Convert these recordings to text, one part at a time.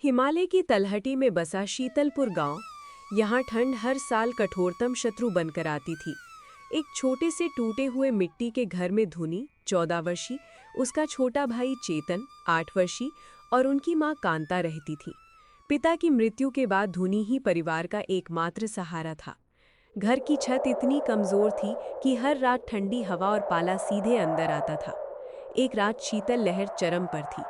हिमालय की तलहटी में बसा शीतलपुर गांव। यहाँ ठंड हर साल कठोरतम शत्रु बनकर आती थी। एक छोटे से टूटे हुए मिट्टी के घर में धुनी 14 वर्षीय, उसका छोटा भाई चेतन 8 वर्षीय और उनकी मां कांता रहती थी। पिता की मृत्यु के बाद धुनी ही परिवार का एकमात्र सहारा था। घर की छत इतनी कमजोर थी कि हर रात ठंडी हवा और पाला सीधे अंदर आता था। एक रात शीतल लहर चरम पर थी।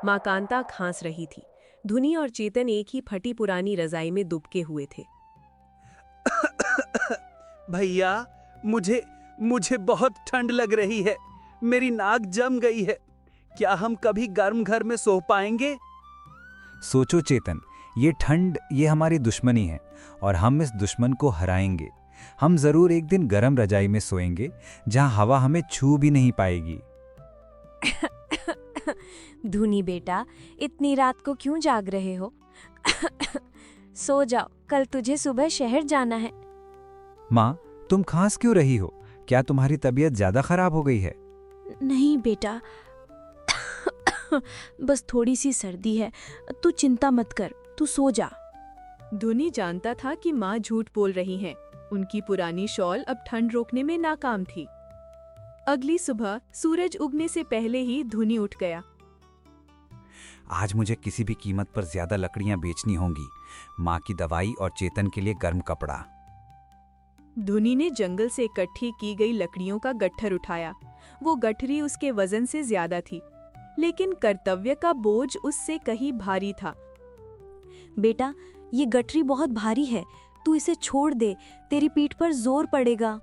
मां कांता खांस रही थी। धुनी और चेतन एक ही फटी पुरानी रजाई में दुबके हुए थे। भैया, मुझे मुझे बहुत ठंड लग रही है। मेरी नाक जम गई है। क्या हम कभी गर्म घर में सो पाएंगे? सोचो चेतन, ये ठंड, ये हमारी दुश्मनी है और हम इस दुश्मन को हराएंगे। हम जरूर एक दिन गर्म रजाई में सोएंगे, जहां हवा हमें छू भी नहीं पाएगी। धुनी बेटा, इतनी रात को क्यों जाग रहे हो? सो जाओ, कल तुझे सुबह शहर जाना है। माँ, तुम खांस क्यों रही हो? क्या तुम्हारी तबीयत ज्यादा खराब हो गई है? नहीं बेटा, बस थोड़ी सी सर्दी है। तू चिंता मत कर, तू सो जा। धुनी जानता था कि माँ झूठ बोल रही हैं। उनकी पुरानी शॉल अब ठंड रोकने में नाकाम थी। अगली सुबह सूरज उगने से पहले ही धुनी उठ गया। आज मुझे किसी भी कीमत पर ज्यादा लकड़ियां बेचनी होंगी। माँ की दवाई और चेतन के लिए गर्म कपड़ा। धुनी ने जंगल से इकट्ठी की गई लकड़ियों का गट्ठर उठाया। वो गठरी उसके वजन से ज्यादा थी, लेकिन कर्तव्य का बोझ उससे कहीं भारी था। बेटा, ये गठरी बहुत भारी है, तू इसे छोड़ दे, तेरी पीठ पर जोर पड़ेगा।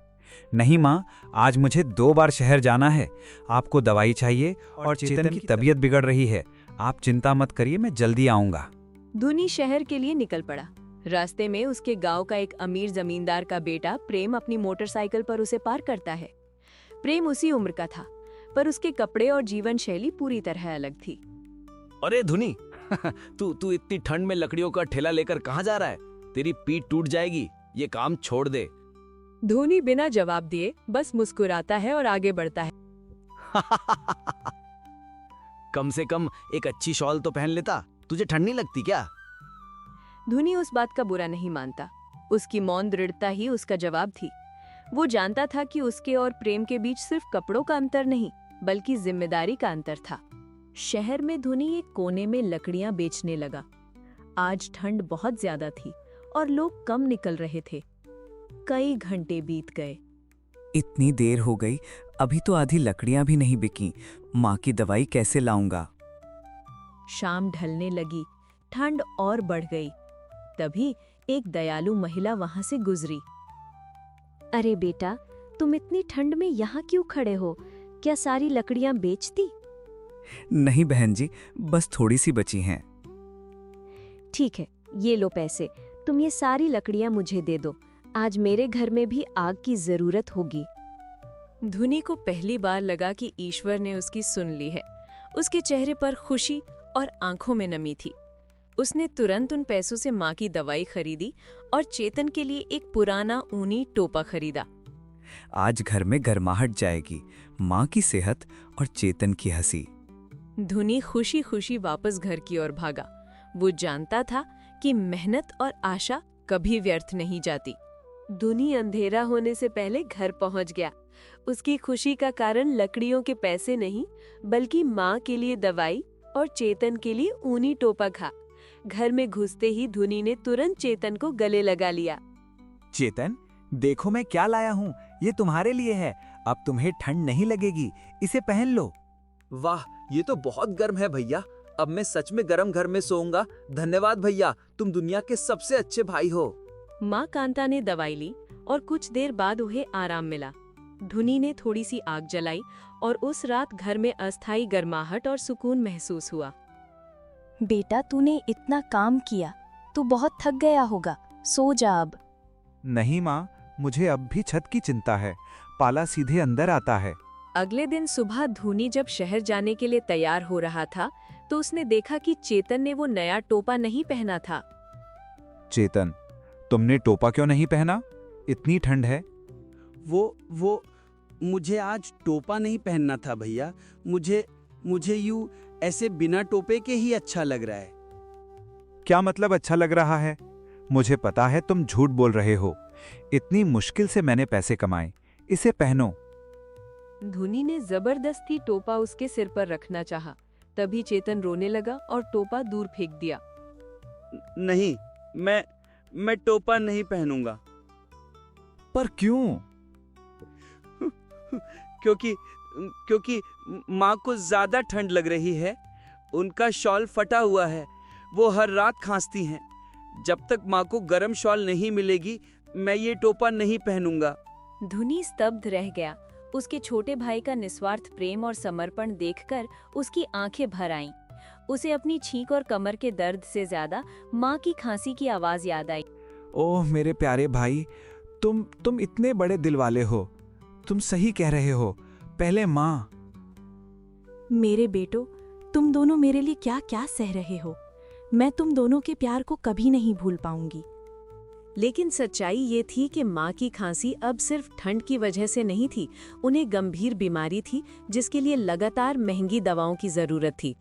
नहीं माँ, आज मुझे 2 बार शहर जाना है। आपको दवाई चाहिए और चेतन की तबीयत बिगड़ रही है। आप चिंता मत करिए, मैं जल्दी आऊंगा। धुनी शहर के लिए निकल पड़ा। रास्ते में उसके गांव का एक अमीर जमींदार का बेटा प्रेम अपनी मोटरसाइकिल पर उसे पार करता है। प्रेम उसी उम्र का था, पर उसके कपड़े और जीवन शैली पूरी तरह अलग थी। अरे धुनी, तू इतनी ठंड में लकड़ियों का ठेला लेकर कहाँ जा रहा है? तेरी पीठ टूट जाएगी, ये काम छोड़ दे। धोनी बिना जवाब दिए बस मुस्कुराता है और आगे बढ़ता है। कम से कम एक अच्छी शॉल तो पहन लेता, तुझे ठंड नहीं लगती क्या? धुनी उस बात का बुरा नहीं मानता। उसकी मौन दृढ़ता ही उसका जवाब थी। वो जानता था कि उसके और प्रेम के बीच सिर्फ कपड़ों का अंतर नहीं, बल्कि जिम्मेदारी का अंतर था। शहर में धुनी एक कोने में लकड़ियां बेचने लगा। आज ठंड बहुत ज्यादा थी और लोग कम निकल रहे थे। कई घंटे बीत गए। इतनी देर हो गई, अभी तो आधी लकड़ियां भी नहीं बिकी। माँ की दवाई कैसे लाऊंगा? शाम ढलने लगी, ठंड और बढ़ गई। तभी एक दयालु महिला वहां से गुजरी। अरे बेटा, तुम इतनी ठंड में यहाँ क्यों खड़े हो? क्या सारी लकड़ियां बेचती? नहीं बहन जी, बस थोड़ी सी बची हैं। ठीक है, ये लो पैसे। तुम ये सारी लकड़ियां मुझे दे दो। आज मेरे घर में भी आग की जरूरत होगी। धुनी को पहली बार लगा कि ईश्वर ने उसकी सुन ली है। उसके चेहरे पर खुशी और आंखों में नमी थी। उसने तुरंत उन पैसों से माँ की दवाई खरीदी और चेतन के लिए एक पुराना ऊनी टोपा खरीदा। आज घर में गर्माहट जाएगी, माँ की सेहत और चेतन की हंसी। धुनी खुशी खुशी वापस घर की ओर भागा। वो जानता था कि मेहनत और आशा कभी व्यर्थ नहीं जाती। धुनी अंधेरा होने से पहले घर पहुंच गया। उसकी खुशी का कारण लकड़ियों के पैसे नहीं, बल्कि माँ के लिए दवाई और चेतन के लिए ऊनी टोपा था। घर में घुसते ही धुनी ने तुरंत चेतन को गले लगा लिया। चेतन, देखो मैं क्या लाया हूँ। ये तुम्हारे लिए है। अब तुम्हें ठंड नहीं लगेगी, इसे पहन लो। वाह, ये तो बहुत गर्म है भैया। अब मैं सच में गर्म घर में सोऊंगा। धन्यवाद भैया, तुम दुनिया के सबसे अच्छे भाई हो। माँ कांता ने दवाई ली और कुछ देर बाद उन्हें आराम मिला। धुनी ने थोड़ी सी आग जलाई और उस रात घर में अस्थायी गर्माहट और सुकून महसूस हुआ। बेटा, तूने इतना काम किया, तू बहुत थक गया होगा, सो जा अब। नहीं माँ, मुझे अब भी छत की चिंता है। पाला सीधे अंदर आता है। अगले दिन सुबह धुनी जब शहर जाने के लिए तैयार हो रहा था, तो उसने देखा कि चेतन ने वो नया टोपा नहीं पहना था। चेतन, तुमने टोपा क्यों नहीं पहना? इतनी ठंड है। वो मुझे आज टोपा नहीं पहनना था भैया। मुझे यूं ऐसे बिना टोपे के ही अच्छा लग रहा है। क्या मतलब अच्छा लग रहा है? मुझे पता है तुम झूठ बोल रहे हो। इतनी मुश्किल से मैंने पैसे कमाए, इसे पहनो। धुनी ने जबरदस्ती टोपा उसके सिर पर रखना चाहा, तभी चेतन रोने लगा और टोपा दूर फेंक दिया। नहीं, मैं टोपा नहीं पहनूंगा। पर क्यों? क्योंकि माँ को ज्यादा ठंड लग रही है। उनका शॉल फटा हुआ है, वो हर रात खांसती हैं। जब तक माँ को गर्म शॉल नहीं मिलेगी, मैं ये टोपा नहीं पहनूंगा। धुनी स्तब्ध रह गया। उसके छोटे भाई का निस्वार्थ प्रेम और समर्पण देखकर उसकी आंखें भर आईं। उसे अपनी छींक और कमर के दर्द से ज्यादा माँ की खांसी की आवाज याद आई। ओह मेरे प्यारे भाई, तुम इतने बड़े दिल वाले हो। तुम सही कह रहे हो, पहले माँ। मेरे बेटो, तुम दोनों मेरे लिए क्या क्या सह रहे हो। मैं तुम दोनों के प्यार को कभी नहीं भूल पाऊंगी। लेकिन सच्चाई ये थी कि माँ की खांसी अब सिर्फ ठंड की वजह से नहीं थी, उन्हें गंभीर बीमारी थी जिसके लिए लगातार महंगी दवाओं की जरूरत थी।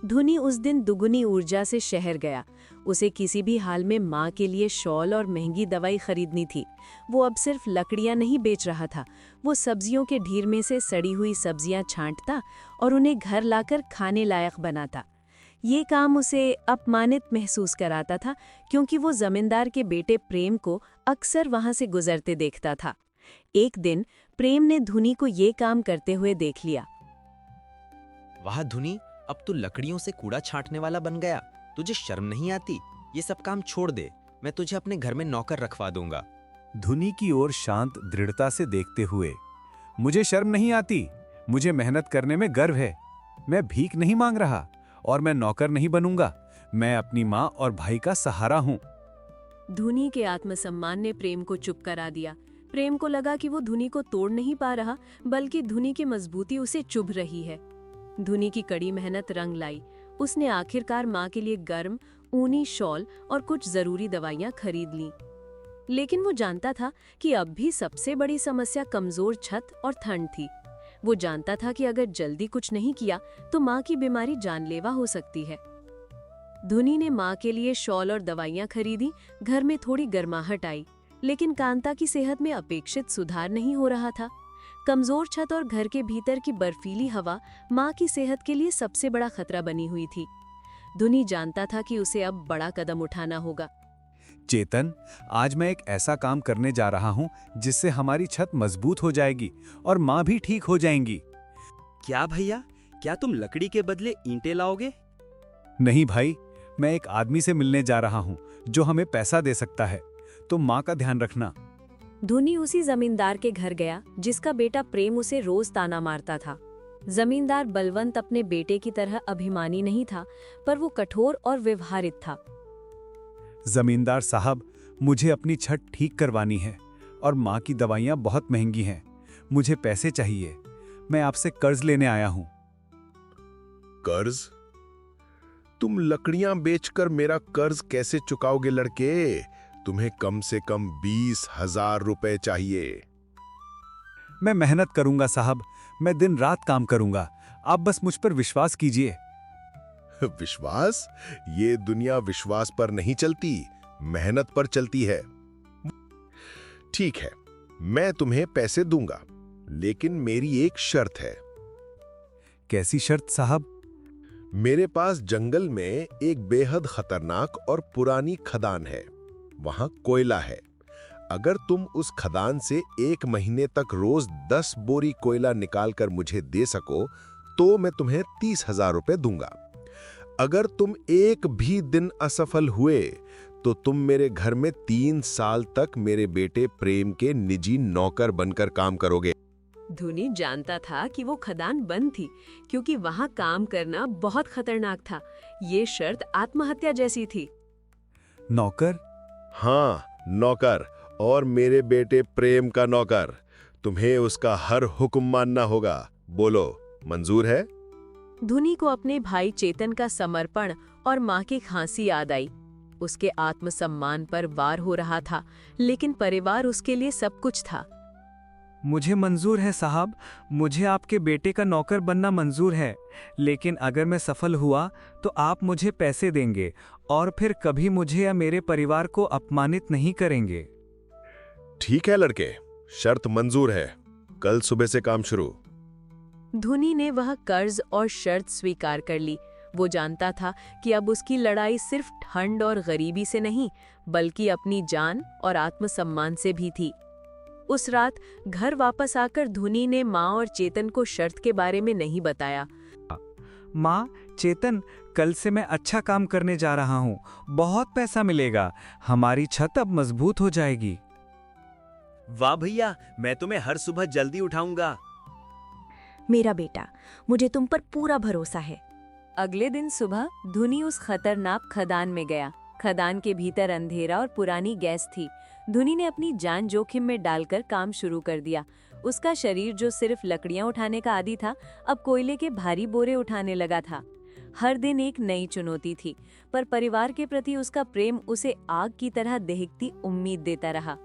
धुनी उस दिन दुगुनी ऊर्जा से शहर गया। उसे किसी भी हाल में माँ के लिए शॉल और महंगी दवाई खरीदनी थी। वो अब सिर्फ लकड़ियाँ नहीं बेच रहा था, वो सब्जियों के ढीर में से सड़ी हुई सब्जियाँ छांटता और उन्हें घर लाकर खाने लायक बनाता। ये काम उसे अपमानित महसूस कराता था, क्योंकि वो जमींदार के बेटे प्रेम को अक्सर वहां से गुजरते देखता था। एक दिन प्रेम ने धुनी को ये काम करते हुए देख लिया। वाह धुनी, अब तू लकड़ियों से कूड़ा छांटने वाला बन गया। तुझे शर्म नहीं आती? ये सब काम छोड़ दे, मैं तुझे अपने घर में नौकर रखवा दूंगा। धुनी की ओर शांत दृढ़ता से देखते हुए, मुझे शर्म नहीं आती, मुझे मेहनत करने में गर्व है। मैं भीख नहीं मांग रहा और मैं नौकर नहीं बनूंगा। मैं अपनी माँ और भाई का सहारा हूँ। धुनी के आत्मसम्मान ने प्रेम को चुप करा दिया। प्रेम को लगा कि वो धुनी को तोड़ नहीं पा रहा, बल्कि धुनी की मजबूती उसे चुभ रही है। धुनी की कड़ी मेहनत रंग लाई। उसने आखिरकार माँ के लिए गर्म ऊनी शॉल और कुछ जरूरी दवाइयाँ खरीद लीं। लेकिन वो जानता था कि अब भी सबसे बड़ी समस्या कमजोर छत और ठंड थी। वो जानता था कि अगर जल्दी कुछ नहीं किया तो माँ की बीमारी जानलेवा हो सकती है। धुनी ने माँ के लिए शॉल और दवाइयाँ खरीदी। घर में थोड़ी गर्माहट आई, लेकिन कांता की सेहत में अपेक्षित सुधार नहीं हो रहा था। कमजोर छत और घर के भीतर की बर्फीली हवा माँ की सेहत के लिए सबसे बड़ा खतरा बनी हुई थी। धुनी जानता था कि उसे अब बड़ा कदम उठाना होगा। चेतन, आज मैं एक ऐसा काम करने जा रहा हूँ जिससे हमारी छत मजबूत हो जाएगी और माँ भी ठीक हो जाएंगी। क्या भैया, क्या तुम लकड़ी के बदले ईंटें लाओगे? नहीं भाई, मैं एक आदमी से मिलने जा रहा हूँ जो हमें पैसा दे सकता है। तुम माँ का ध्यान रखना। धुनी उसी जमींदार के घर गया जिसका बेटा प्रेम उसे रोज ताना मारता था। जमींदार बलवंत अपने बेटे की तरह अभिमानी नहीं था, पर वो कठोर और व्यवहारित था। जमींदार साहब, मुझे अपनी छत ठीक करवानी है और माँ की दवाइयाँ बहुत महंगी हैं। मुझे पैसे चाहिए। मैं आपसे कर्ज लेने आया हूँ। कर्ज? तुम लकड़ियां बेचकर मेरा कर्ज कैसे चुकाओगे लड़के? तुम्हें कम से कम 20,000 रुपए चाहिए। मैं मेहनत करूंगा साहब, मैं दिन रात काम करूंगा। आप बस मुझ पर विश्वास कीजिए। विश्वास? ये दुनिया विश्वास पर नहीं चलती, मेहनत पर चलती है। ठीक है, मैं तुम्हें पैसे दूंगा, लेकिन मेरी एक शर्त है। कैसी शर्त साहब? मेरे पास जंगल में एक बेहद खतरनाक और पुरानी खदान है। वहां कोयला है। अगर तुम उस खदान से 1 महीने तक रोज 10 बोरी कोयला निकालकर मुझे दे सको तो मैं तुम्हें 30,000 रुपए दूंगा। अगर तुम एक भी दिन असफल हुए तो तुम मेरे घर में 3 साल तक मेरे बेटे प्रेम के निजी नौकर बनकर काम करोगे। धुनी जानता था कि वो खदान बंद थी, क्योंकि वहां काम करना बहुत खतरनाक था। ये शर्त आत्महत्या जैसी थी। नौकर? हाँ, नौकर, और मेरे बेटे प्रेम का नौकर। तुम्हें उसका हर हुक्म मानना होगा। बोलो, मंजूर है? धुनी को अपने भाई चेतन का समर्पण और माँ की खांसी याद आई। उसके आत्मसम्मान पर वार हो रहा था, लेकिन परिवार उसके लिए सब कुछ था। मुझे मंजूर है साहब, मुझे आपके बेटे का नौकर बनना मंजूर है, लेकिन अगर मैं सफल हुआ तो आप मुझे पैसे देंगे और फिर कभी मुझे या मेरे परिवार को अपमानित नहीं करेंगे। ठीक है लड़के, शर्त मंजूर है। कल सुबह से काम शुरू। धुनी ने वह कर्ज और शर्त स्वीकार कर ली। वो जानता था कि अब उसकी लड़ाई सिर्फ ठंड और गरीबी से नहीं, बल्कि अपनी जान और आत्मसम्मान से भी थी। उस रात घर वापस आकर धुनी ने माँ और चेतन को शर्त के बारे में नहीं बताया। माँ, चेतन, कल से मैं अच्छा काम करने जा रहा हूँ, बहुत पैसा मिलेगा, हमारी छत अब मजबूत हो जाएगी। वाह भैया, मैं तुम्हें हर सुबह जल्दी उठाऊंगा। मेरा बेटा, मुझे तुम पर पूरा भरोसा है। अगले दिन सुबह धुनी उस खतरनाक खदान में गया। खदान के भीतर अंधेरा और पुरानी गैस थी। धुनी ने अपनी जान जोखिम में डालकर काम शुरू कर दिया। उसका शरीर, जो सिर्फ लकड़ियां उठाने का आदी था, अब कोयले के भारी बोरे उठाने लगा था। हर दिन एक नई चुनौती थी, पर परिवार के प्रति उसका प्रेम उसे आग की तरह दहकती उम्मीद देता रहा।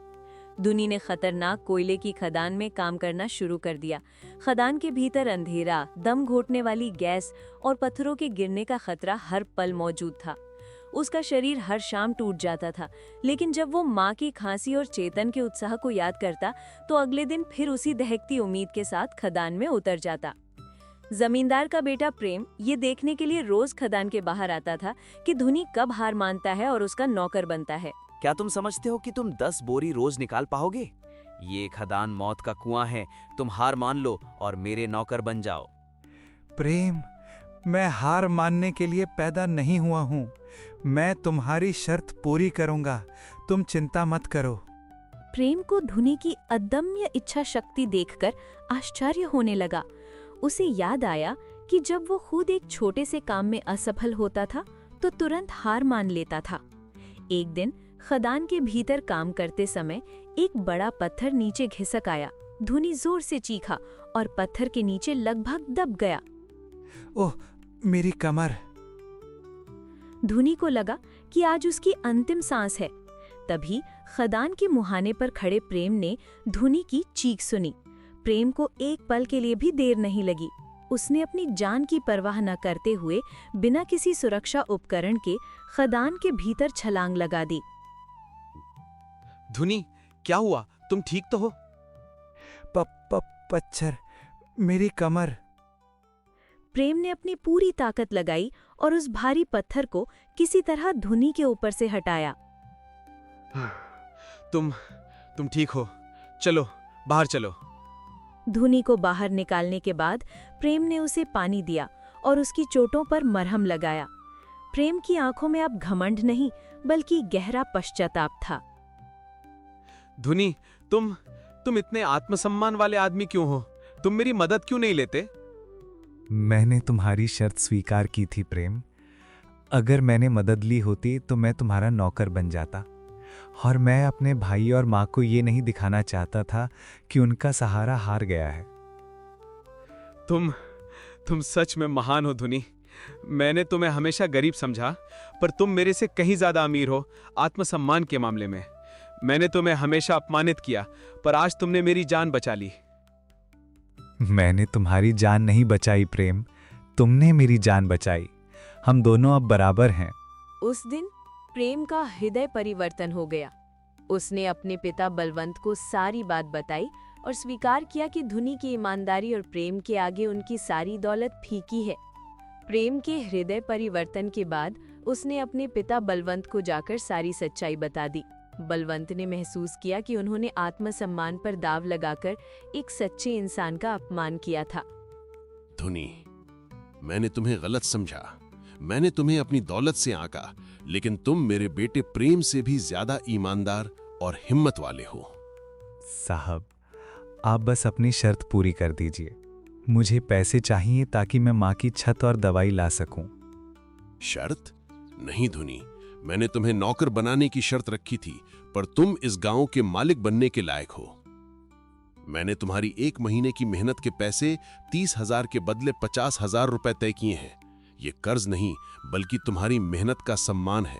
धुनी ने खतरनाक कोयले की खदान में काम करना शुरू कर दिया। खदान के भीतर अंधेरा, दम घोटने वाली गैस और पत्थरों के गिरने का खतरा हर पल मौजूद था। उसका शरीर हर शाम टूट जाता था, लेकिन जब वो माँ की खांसी और चेतन के उत्साह को याद करता तो अगले दिन फिर उसी दहकती उम्मीद के साथ खदान में उतर जाता। जमींदार का बेटा प्रेम ये देखने के लिए रोज खदान के बाहर आता था कि धुनी कब हार मानता है और उसका नौकर बनता है। क्या तुम समझते हो कि तुम 10 बोरी रोज निकाल पाओगे? ये खदान मौत का कुआं है। तुम हार मान लो और मेरे नौकर बन जाओ। प्रेम, मैं हार मानने के लिए पैदा नहीं हुआ हूँ। मैं तुम्हारी शर्त पूरी करूँगा, तुम चिंता मत करो। प्रेम को धुनी की अदम्य इच्छा शक्ति देखकर आश्चर्य होने लगा। उसे याद आया कि जब वो खुद एक छोटे से काम में असफल होता था तो तुरंत हार मान लेता था। एक दिन खदान के भीतर काम करते समय एक बड़ा पत्थर नीचे घिसक आया। धुनी जोर से चीखा और पत्थर के नीचे लगभग दब गया। ओह, मेरी कमर! धुनी को लगा कि आज उसकी अंतिम सांस है। तभी खदान के मुहाने पर खड़े प्रेम ने धुनी की चीख सुनी। प्रेम को एक पल के लिए भी देर नहीं लगी। उसने अपनी जान की परवाह न करते हुए बिना किसी सुरक्षा उपकरण के खदान के भीतर छलांग लगा दी। धुनी, क्या हुआ? तुम ठीक तो हो? पत्थर, मेरी कमर! प्रेम ने अपनी पूरी ताकत लगाई और उस भारी पत्थर को किसी तरह धुनी के ऊपर से हटाया। तुम ठीक हो? चलो, बाहर चलो। धुनी को बाहर निकालने के बाद प्रेम ने उसे पानी दिया और उसकी चोटों पर मरहम लगाया। प्रेम की आंखों में अब घमंड नहीं, बल्कि गहरा पश्चाताप था। धुनी, तुम इतने आत्मसम्मान वाले आदमी क्यों हो? तुम मेरी मदद क्यों नहीं लेते? मैंने तुम्हारी शर्त स्वीकार की थी प्रेम। अगर मैंने मदद ली होती तो मैं तुम्हारा नौकर बन जाता, और मैं अपने भाई और माँ को ये नहीं दिखाना चाहता था कि उनका सहारा हार गया है। तुम सच में महान हो धुनी। मैंने तुम्हें हमेशा गरीब समझा, पर तुम मेरे से कहीं ज्यादा अमीर हो आत्मसम्मान के मामले में। मैंने तुम्हें हमेशा अपमानित किया, पर आज तुमने मेरी जान बचा ली। मैंने तुम्हारी जान नहीं बचाई प्रेम, तुमने मेरी जान बचाई। हम दोनों अब बराबर हैं। उस दिन प्रेम का हृदय परिवर्तन हो गया। उसने अपने पिता बलवंत को सारी बात बताई और स्वीकार किया कि धुनी की ईमानदारी और प्रेम के आगे उनकी सारी दौलत फीकी है। प्रेम के हृदय परिवर्तन के बाद उसने अपने पिता बलवंत को जाकर सारी सच्चाई बता दी। बलवंत ने महसूस किया कि उन्होंने आत्मसम्मान पर दाव लगाकर एक सच्चे इंसान का अपमान किया था। धुनी, मैंने तुम्हें गलत समझा। मैंने तुम्हें अपनी दौलत से आंका, लेकिन तुम मेरे बेटे प्रेम से भी ज्यादा ईमानदार और हिम्मत वाले हो। साहब, आप बस अपनी शर्त पूरी कर दीजिए। मुझे पैसे चाहिए ताकि मैं माँ की छत और दवाई ला सकूं। शर्त? नहीं धुनी, मैंने तुम्हें नौकर बनाने की शर्त रखी थी, पर तुम इस गांव के मालिक बनने के लायक हो। मैंने तुम्हारी 1 महीने की मेहनत के पैसे 30,000 के बदले 50,000 रुपए तय किए हैं। ये कर्ज नहीं, बल्कि तुम्हारी मेहनत का सम्मान है।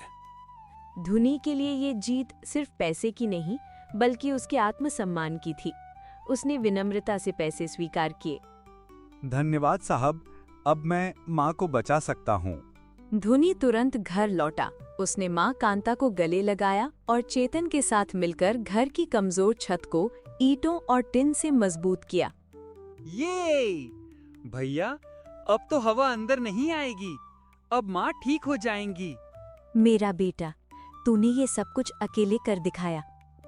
धुनी के लिए ये जीत सिर्फ पैसे की नहीं, बल्कि उसके आत्मसम्मान की थी। उसने विनम्रता से पैसे स्वीकार किए। धन्यवाद साहब, अब मैं माँ को बचा सकता हूँ। धुनी तुरंत घर लौटा। उसने माँ कांता को गले लगाया और चेतन के साथ मिलकर घर की कमजोर छत को ईंटों और टिन से मजबूत किया। ये भैया, अब तो हवा अंदर नहीं आएगी, अब माँ ठीक हो जाएंगी। मेरा बेटा, तूने ये सब कुछ अकेले कर दिखाया।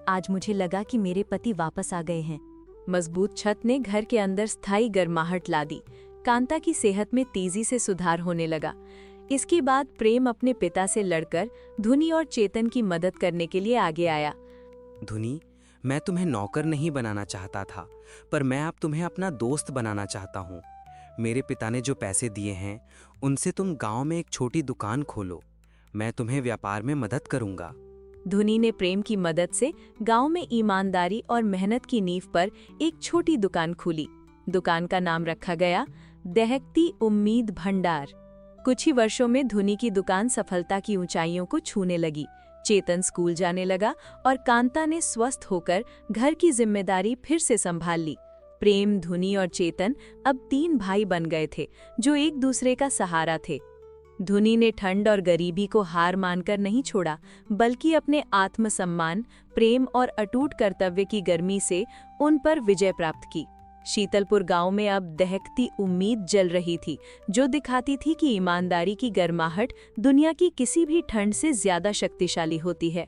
आज मुझे लगा कि मेरे पति वापस आ गए हैं। मजबूत छत ने घर के अंदर स्थायी गर्माहट ला दी। कांता की सेहत में तेजी से सुधार होने लगा। इसके बाद प्रेम अपने पिता से लड़कर धुनी और चेतन की मदद करने के लिए आगे आया। धुनी, मैं तुम्हें नौकर नहीं बनाना चाहता था, पर मैं अब तुम्हें अपना दोस्त बनाना चाहता हूँ। मेरे पिता ने जो पैसे दिए हैं उनसे तुम गांव में एक छोटी दुकान खोलो। मैं तुम्हें व्यापार में मदद करूंगा। धुनी ने प्रेम की मदद से गांव में ईमानदारी और मेहनत की नींव पर एक छोटी दुकान खोली। दुकान का नाम रखा गया दहकती उम्मीद भंडार। कुछ ही वर्षों में धुनी की दुकान सफलता की ऊंचाइयों को छूने लगी। चेतन स्कूल जाने लगा और कांता ने स्वस्थ होकर घर की जिम्मेदारी फिर से संभाल ली। प्रेम, धुनी और चेतन अब 3 भाई बन गए थे जो एक दूसरे का सहारा थे। धुनी ने ठंड और गरीबी को हार मानकर नहीं छोड़ा, बल्कि अपने आत्मसम्मान, प्रेम और अटूट कर्तव्य की गर्मी से उन पर विजय प्राप्त की। शीतलपुर गांव में अब दहकती उम्मीद जल रही थी, जो दिखाती थी कि ईमानदारी की गर्माहट दुनिया की किसी भी ठंड से ज्यादा शक्तिशाली होती है।